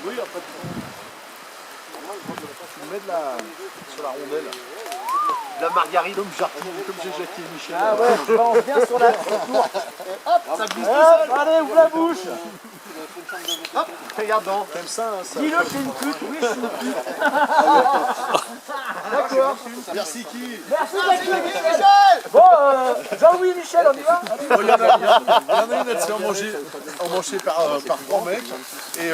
Oui, après. Tu me mets sur la rondelle. La margarine. Comme j'ai Jackie et Michel. Ah ouais, tu vas bien sur la tour. Hop, ça glisse tout seul. Allez, ouvre la bouche. Hop, regarde donc. Comme ça, ça. Dis-le que t'es une pute. Oui, je suis une pute. D'accord. Merci qui? Merci Jackie et Michel. Bon, Jean-Louis Michel, on y va? Il y en a une, elle s'est en manger par 3 mecs. Et